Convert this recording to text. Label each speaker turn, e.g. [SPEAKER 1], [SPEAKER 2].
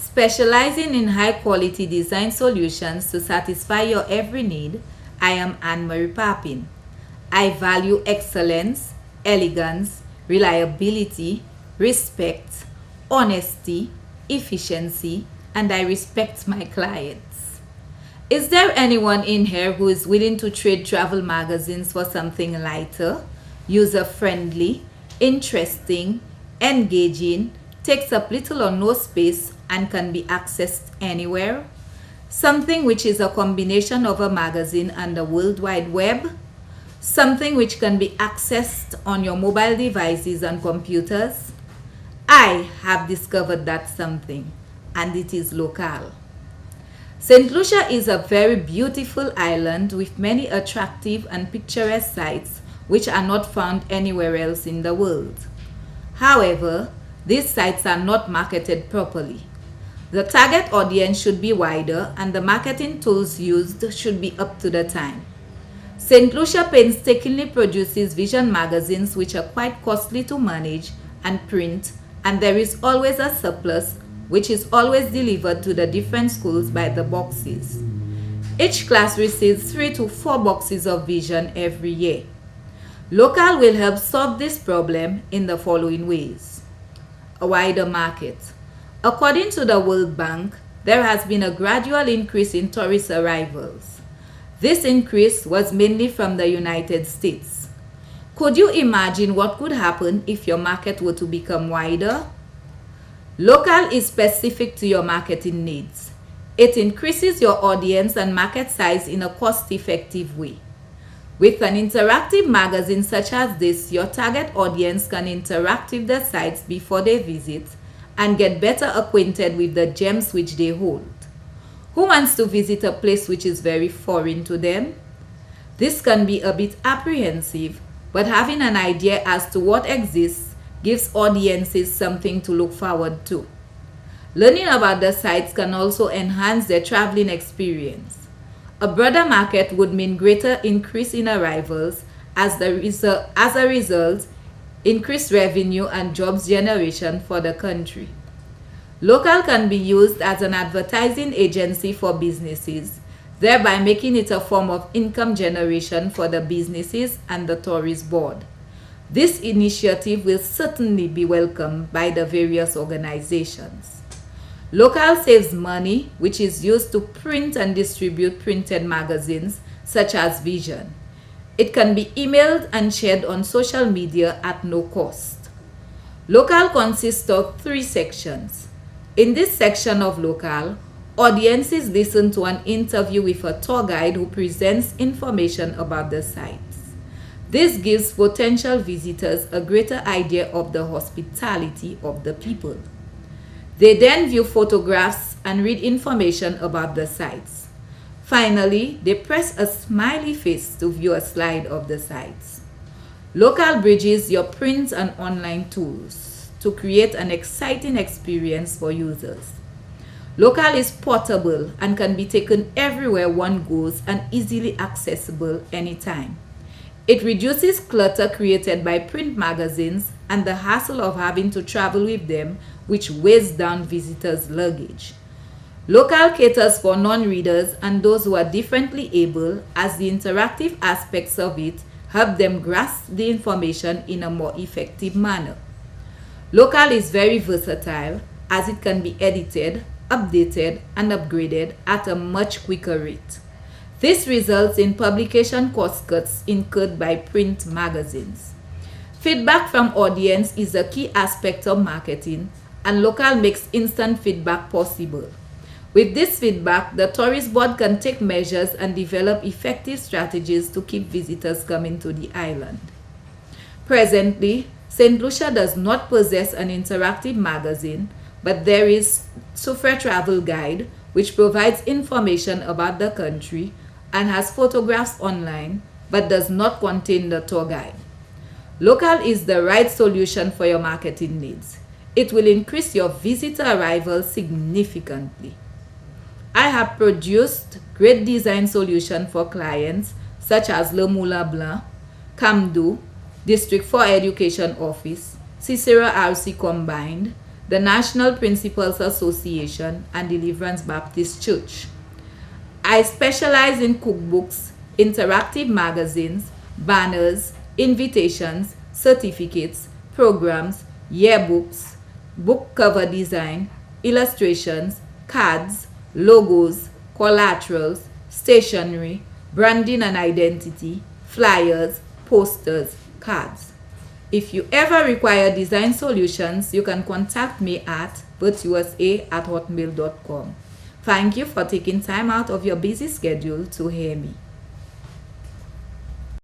[SPEAKER 1] Specializing in high-quality design solutions to satisfy your every need, I am Anne-Marie Papin. I value excellence, elegance, reliability, respect, honesty, efficiency, and I respect my clients. Is there anyone in here who is willing to trade travel magazines for something lighter, user-friendly, interesting, engaging, takes up little or no space, and can be accessed anywhere? Something which is a combination of a magazine and the World Wide Web? Something which can be accessed on your mobile devices and computers? I have discovered that something, and it is Local. St. Lucia is a very beautiful island with many attractive and picturesque sites which are not found anywhere else in the world. However, these sites are not marketed properly. The target audience should be wider and the marketing tools used should be up to the time. St. Lucia painstakingly produces vision magazines which are quite costly to manage and print, and there is always a surplus which is always delivered to the different schools by the boxes. Each class receives 3 to 4 boxes of vision every year. Local will help solve this problem in the following ways. A wider market. According to the World Bank, there has been a gradual increase in tourist arrivals. This increase was mainly from the United States. Could you imagine what could happen if your market were to become wider? Local is specific to your marketing needs. It increases your audience and market size in a cost-effective way. With an interactive magazine such as this, your target audience can interact with the sites before they visit and get better acquainted with the gems which they hold. Who wants to visit a place which is very foreign to them? This can be a bit apprehensive, but having an idea as to what exists gives audiences something to look forward to. Learning about the sites can also enhance their traveling experience. A broader market would mean greater increase in arrivals, as a result, increased revenue and jobs generation for the country. Local can be used as an advertising agency for businesses, thereby making it a form of income generation for the businesses and the tourist board. This initiative will certainly be welcomed by the various organizations. Local saves money, which is used to print and distribute printed magazines such as Vision. It can be emailed and shared on social media at no cost. Local consists of 3 sections. In this section of Local, audiences listen to an interview with a tour guide who presents information about the sites. This gives potential visitors a greater idea of the hospitality of the people. They then view photographs and read information about the sites. Finally, they press a smiley face to view a slide of the sites. Local bridges your print and online tools to create an exciting experience for users. Local is portable and can be taken everywhere one goes and easily accessible anytime. It reduces clutter created by print magazines and the hassle of having to travel with them, which weighs down visitors' luggage. Local caters for non-readers and those who are differently able, as the interactive aspects of it help them grasp the information in a more effective manner. Local is very versatile, as it can be edited, updated, and upgraded at a much quicker rate. This results in publication cost cuts incurred by print magazines. Feedback from audience is a key aspect of marketing, and Local makes instant feedback possible. With this feedback, the tourist board can take measures and develop effective strategies to keep visitors coming to the island. Presently, St. Lucia does not possess an interactive magazine, but there is Sufre Travel Guide, which provides information about the country and has photographs online, but does not contain the tour guide. Local is the right solution for your marketing needs. It will increase your visitor arrival significantly. I have produced great design solutions for clients such as Le Moulin Blanc, Camdo, District 4 Education Office, Cicero RC Combined, the National Principals Association, and Deliverance Baptist Church. I specialize in cookbooks, interactive magazines, banners, invitations, certificates, programs, yearbooks, book cover design, illustrations, cards, logos, collaterals, stationery, branding and identity, flyers, posters, cards. If you ever require design solutions, you can contact me at virtuousa@hotmail.com. Thank you for taking time out of your busy schedule to hear me.